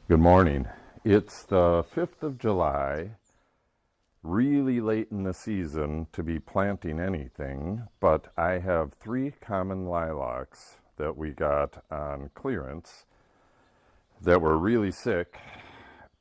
Good morning. It's the 5th of July, really late in the season to be planting anything, but I have 3 common lilacs that we got on clearance that were really sick,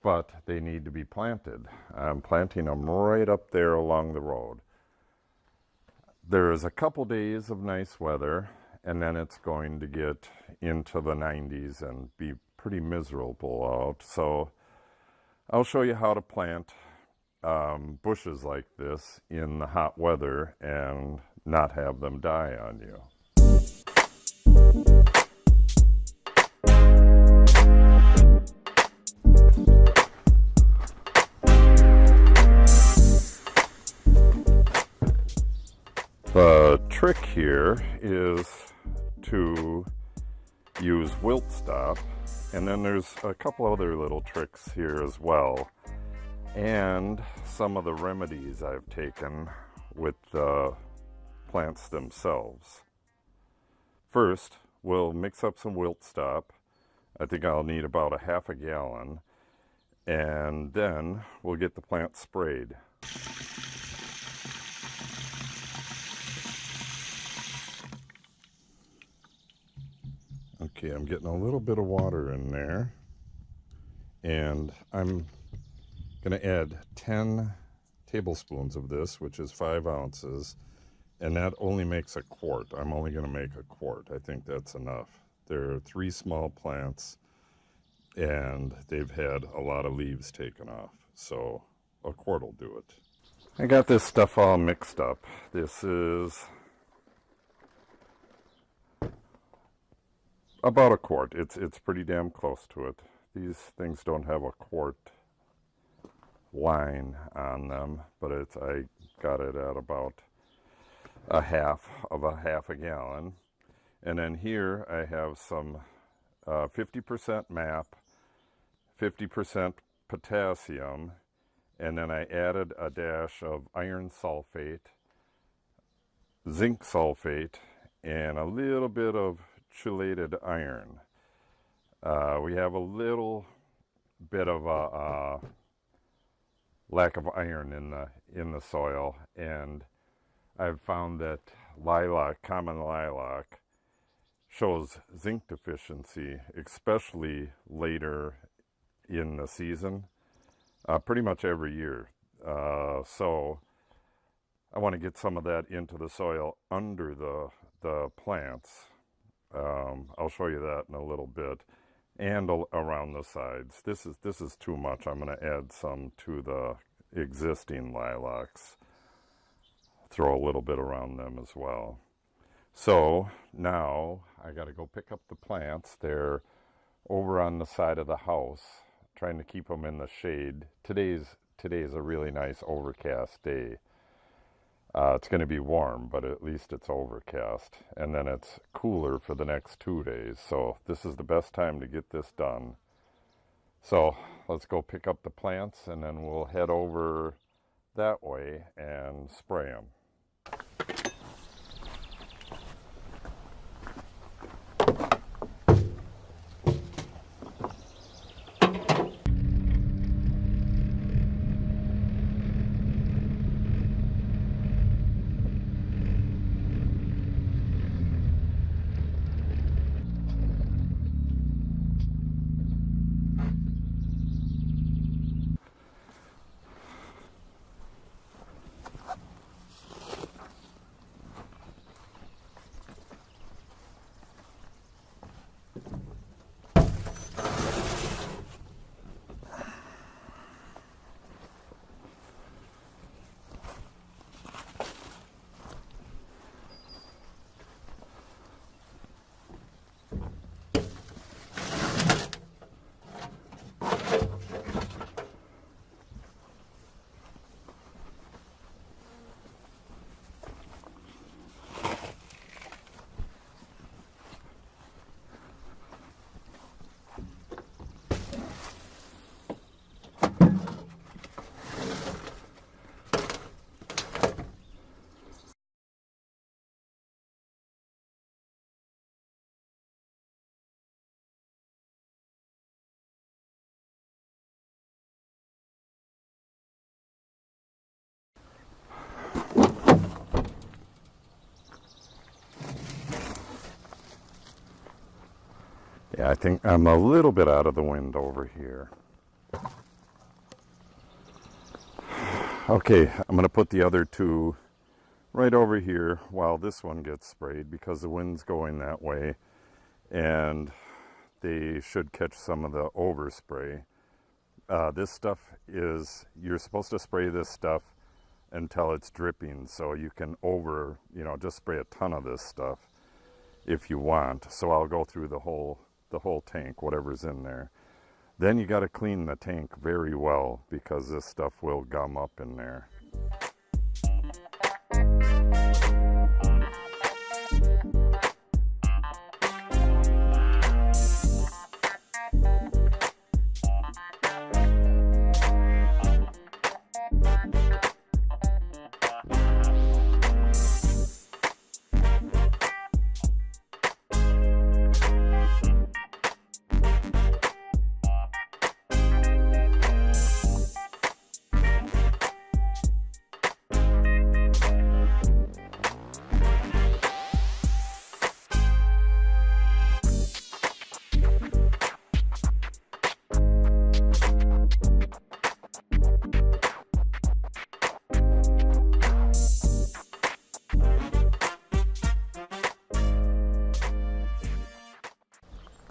but they need to be planted. I'm planting them right up there along the road. There's a couple days of nice weather, and then it's going to get into the 90s and be pretty miserable out. So I'll show you how to plant bushes like this in the hot weather and not have them die on you. The trick here is to use Wilt-Stop, and then there's a couple other little tricks here as well, and some of the remedies I've taken with the plants themselves. First, we'll mix up some Wilt-Stop. I think I'll need about a half a gallon, and then we'll get the plant sprayed. Okay, I'm getting a little bit of water in there, and I'm going to add 10 tablespoons of this, which is 5 ounces, and that only makes a quart. I'm only going to make a quart. I think that's enough. There are 3 small plants, and they've had a lot of leaves taken off, so a quart will do it. I got this stuff all mixed up. This is about a quart. It's pretty damn close to it. These things don't have a quart line on them, but I got it at about a half a gallon. And then here I have some 50% MAP, 50% potassium, and then I added a dash of iron sulfate, zinc sulfate, and a little bit of chelated iron. We have a little bit of a lack of iron in the soil, and I've found that common lilac, shows zinc deficiency, especially later in the season, pretty much every year. So I want to get some of that into the soil under the plants. I'll show you that in a little bit, and around the sides. This is too much. I'm going to add some to the existing lilacs. Throw a little bit around them as well. So now I got to go pick up the plants. They're over on the side of the house, trying to keep them in the shade. Today's a really nice overcast day. It's going to be warm, but at least it's overcast. And then it's cooler for the next 2 days. So this is the best time to get this done. So let's go pick up the plants, and then we'll head over that way and spray them. I think I'm a little bit out of the wind over here. Okay, I'm going to put the other two right over here while this one gets sprayed because the wind's going that way and they should catch some of the overspray. This stuff is, you're supposed to spray this stuff until it's dripping, so you can just spray a ton of this stuff if you want. So I'll go through the whole tank, whatever's in there. Then you got to clean the tank very well because this stuff will gum up in there.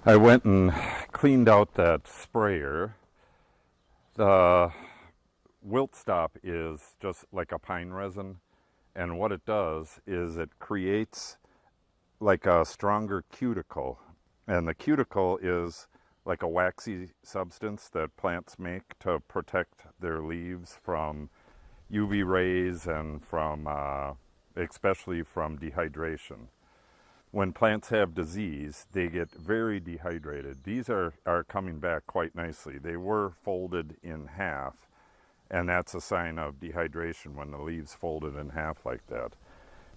I went and cleaned out that sprayer. The Wilt-Stop is just like a pine resin, and what it does is it creates like a stronger cuticle, and the cuticle is like a waxy substance that plants make to protect their leaves from UV rays and from especially from dehydration. When plants have disease, they get very dehydrated. These are coming back quite nicely. They were folded in half, and that's a sign of dehydration when the leaves folded in half like that.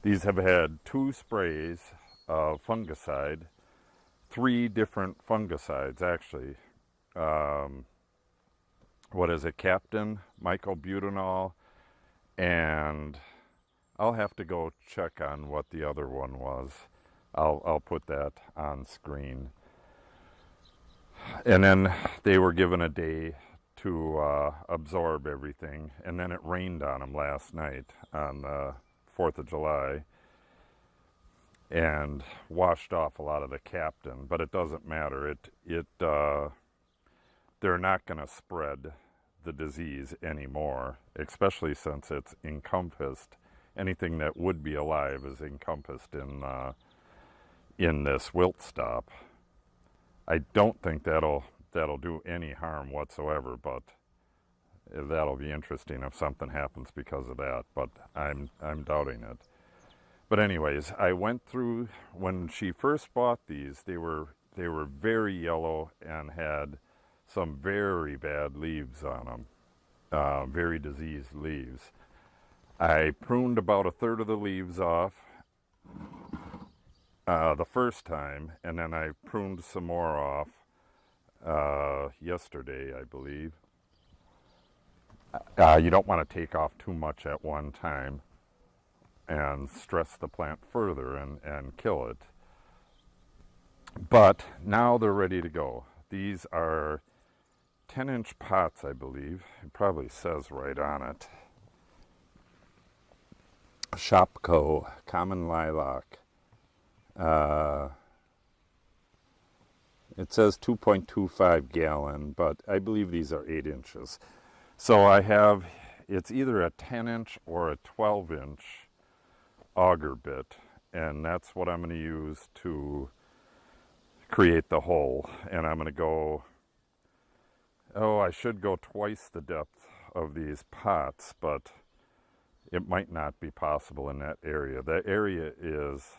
These have had 2 sprays of fungicide, 3 different fungicides actually. What is it, Captain, mycobutanol, and I'll have to go check on what the other one was. I'll put that on screen. And then they were given a day to absorb everything, and then it rained on them last night on the 4th of July and washed off a lot of the Captain, but it doesn't matter. They're not going to spread the disease anymore, especially since it's encompassed. Anything that would be alive is encompassed in this Wilt-Stop. I don't think that'll do any harm whatsoever, but that'll be interesting if something happens because of that, but I'm doubting it. But anyways, I went through, when she first bought these, they were very yellow and had some very bad leaves on them, very diseased leaves. I pruned about 1/3 of the leaves off the first time, and then I pruned some more off yesterday, I believe. You don't want to take off too much at one time and stress the plant further and kill it. But now they're ready to go. These are 10-inch pots, I believe. It probably says right on it. Shopco, common lilac. It says 2.25 gallon, but I believe these are 8 inches. So I have, it's either a 10-inch or a 12-inch auger bit, and that's what I'm going to use to create the hole. And I'm going to go, I should go twice the depth of these pots, but it might not be possible in that area. That area is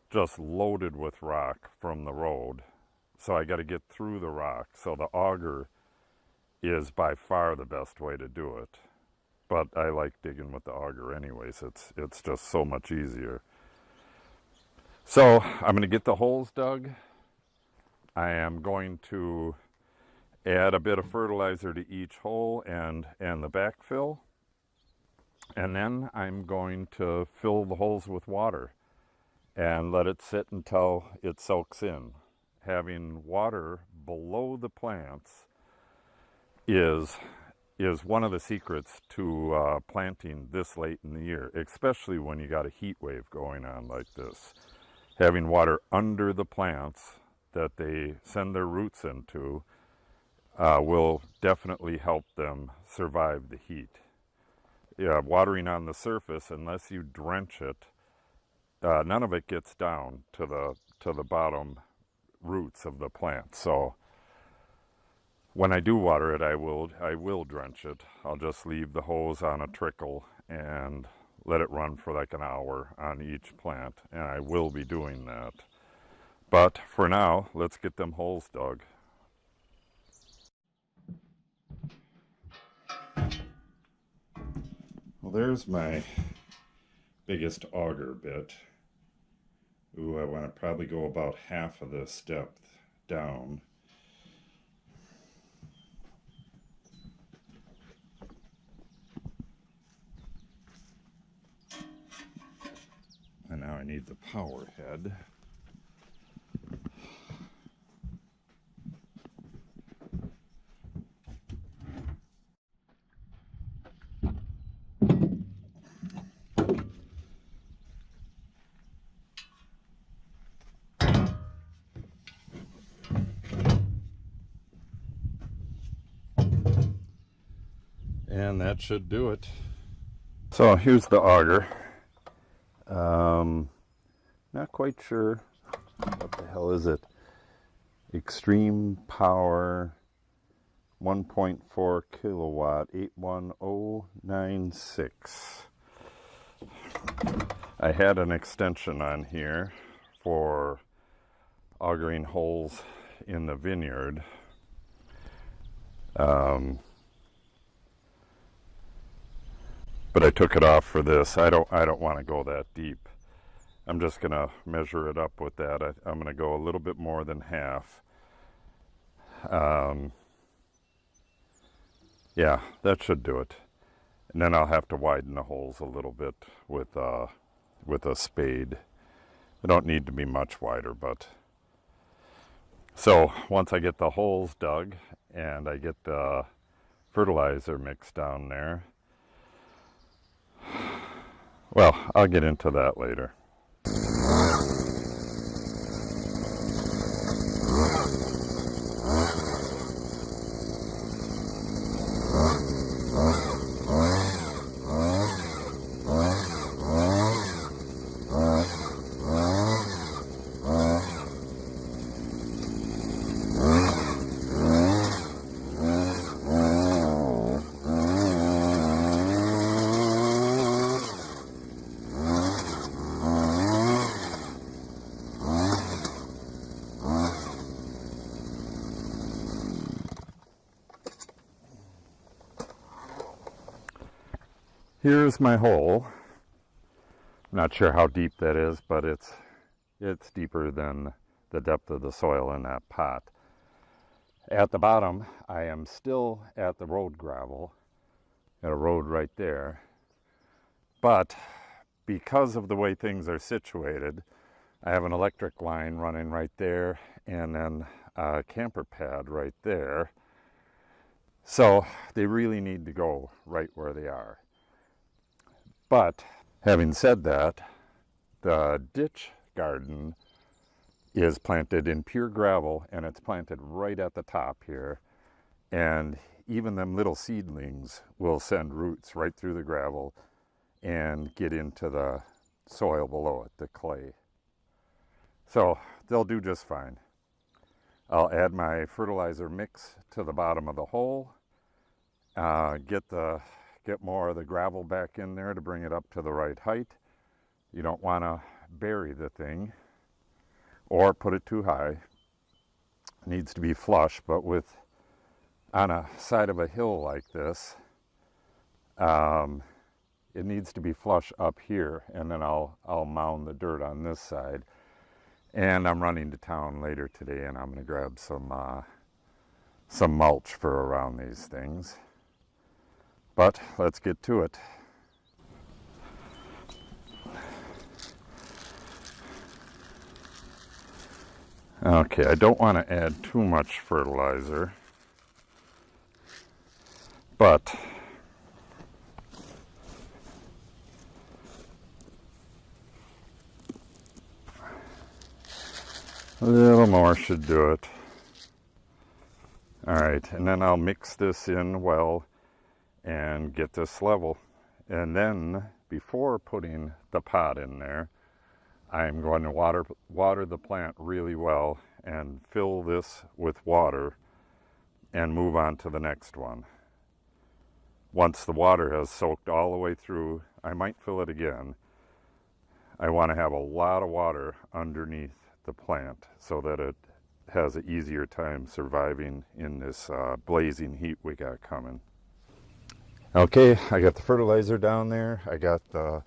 just loaded with rock from the road, so I got to get through the rock. So the auger is by far the best way to do it, but I like digging with the auger anyways. It's just so much easier. So I'm going to get the holes dug. I am going to add a bit of fertilizer to each hole and the backfill, and then I'm going to fill the holes with water and let it sit until it soaks in. having water below the plants is one of the secrets to planting this late in the year, especially when you got a heat wave going on like this. Having water under the plants that they send their roots into will definitely help them survive the heat. Yeah, watering on the surface, unless you drench it, none of it gets down to the bottom roots of the plant. So when I do water it, I will drench it. I'll just leave the hose on a trickle and let it run for like an hour on each plant, and I will be doing that. But for now, let's get them holes dug. Well, there's my biggest auger bit. Ooh, I want to probably go about half of this depth down. And now I need the power head. And that should do it. So here's the auger. Not quite sure what the hell is it. Extreme power 1.4 kilowatt 81096. I had an extension on here for augering holes in the vineyard. But I took it off for this. I don't want to go that deep. I'm just going to measure it up with that. I'm going to go a little bit more than half. Yeah, that should do it. And then I'll have to widen the holes a little bit with a spade. They don't need to be much wider, but... So once I get the holes dug and I get the fertilizer mix down there, well, I'll get into that later. Here's my hole. I'm not sure how deep that is, but it's deeper than the depth of the soil in that pot. At the bottom, I am still at the road gravel, at a road right there. But because of the way things are situated, I have an electric line running right there and then a camper pad right there. So they really need to go right where they are. But having said that, the ditch garden is planted in pure gravel, and it's planted right at the top here. And even them little seedlings will send roots right through the gravel and get into the soil below it, the clay. So they'll do just fine. I'll add my fertilizer mix to the bottom of the hole, get more of the gravel back in there to bring it up to the right height. You don't want to bury the thing or put it too high. It needs to be flush, but on a side of a hill like this, it needs to be flush up here, and then I'll mound the dirt on this side. And I'm running to town later today, and I'm going to grab some mulch for around these things. But let's get to it. Okay, I don't want to add too much fertilizer, but a little more should do it. All right, and then I'll mix this in well and get this level. And then before putting the pot in there, I'm going to water the plant really well and fill this with water and move on to the next one. Once the water has soaked all the way through, I might fill it again. I want to have a lot of water underneath the plant so that it has an easier time surviving in this blazing heat we got coming. Okay, I got the fertilizer down there. I got the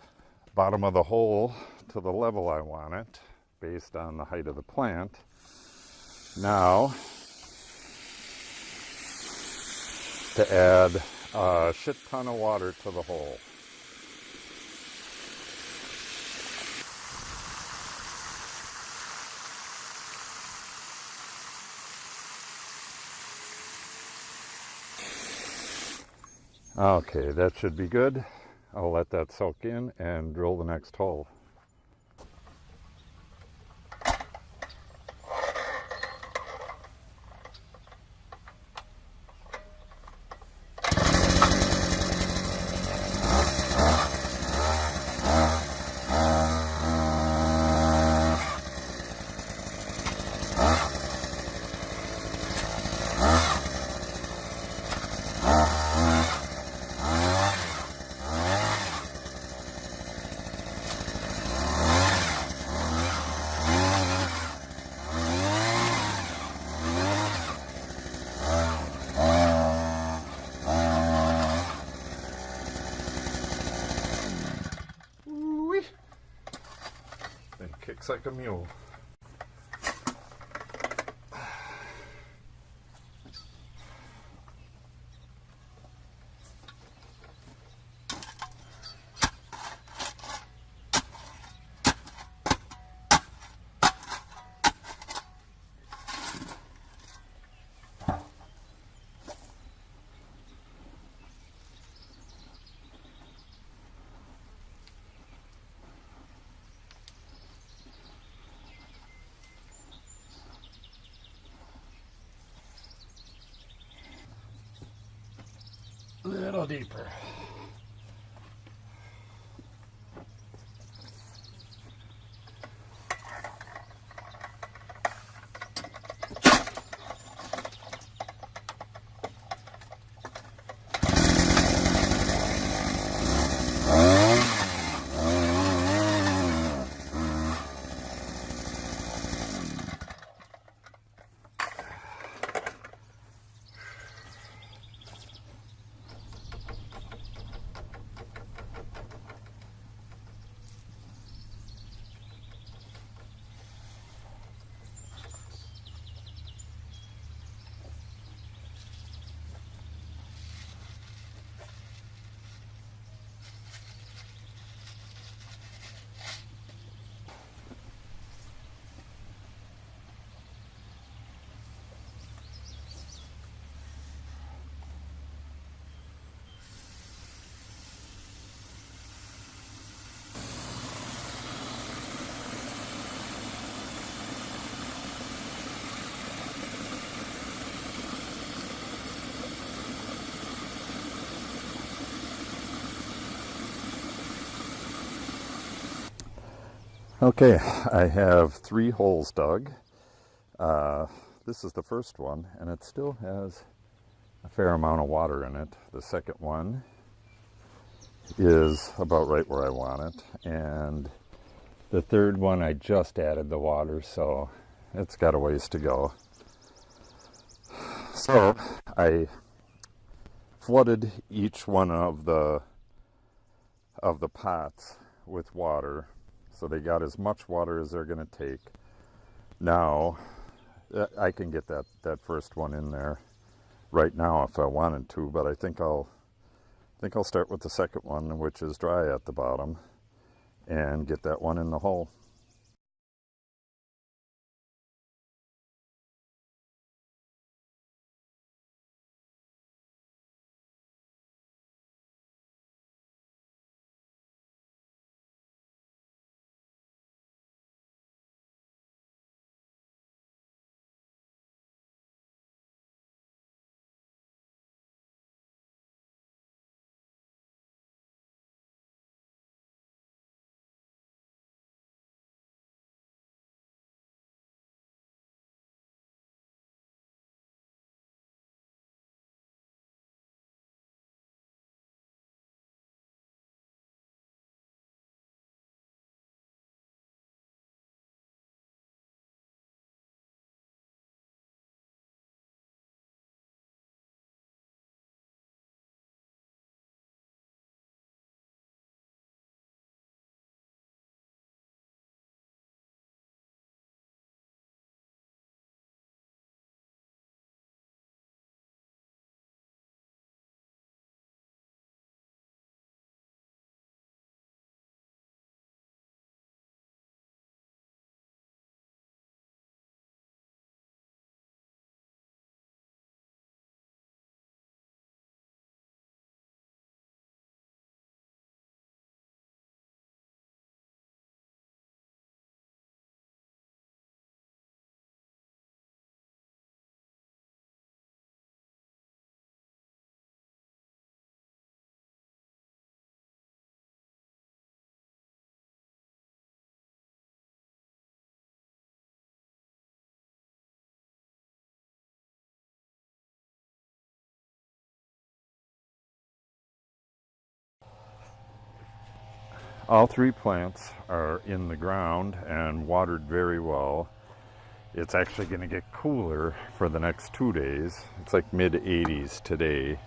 bottom of the hole to the level I want it based on the height of the plant. Now, to add a shit ton of water to the hole. Okay, that should be good. I'll let that soak in and drill the next hole. Kicks like a mule. A little deeper. Okay, I have 3 holes dug. This is the first one, and it still has a fair amount of water in it. The second one is about right where I want it, and the third one I just added the water, so it's got a ways to go. So I flooded each one of the pots with water. So they got as much water as they're going to take. Now, I can get that first one in there right now if I wanted to, but I think I'll start with the second one, which is dry at the bottom, and get that one in the hole. All three plants are in the ground and watered very well. It's actually going to get cooler for the next 2 days. It's like mid-80s today.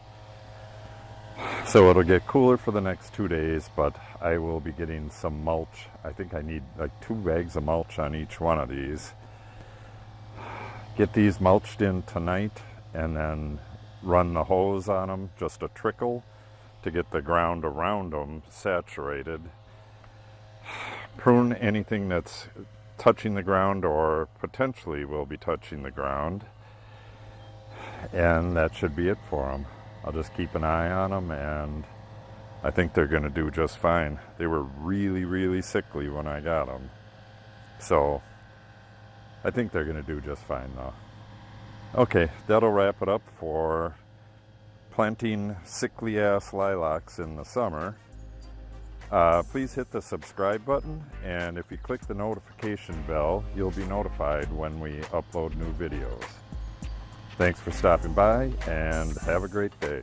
So it'll get cooler for the next 2 days, but I will be getting some mulch. I think I need like 2 bags of mulch on each one of these. Get these mulched in tonight and then run the hose on them, just a trickle, to get the ground around them saturated. Prune anything that's touching the ground or potentially will be touching the ground. And that should be it for them. I'll just keep an eye on them, and I think they're going to do just fine. They were really, really sickly when I got them. So I think they're going to do just fine though. Okay, that'll wrap it up for planting sickly ass lilacs in the summer. Please hit the subscribe button, and if you click the notification bell, you'll be notified when we upload new videos. Thanks for stopping by, and have a great day.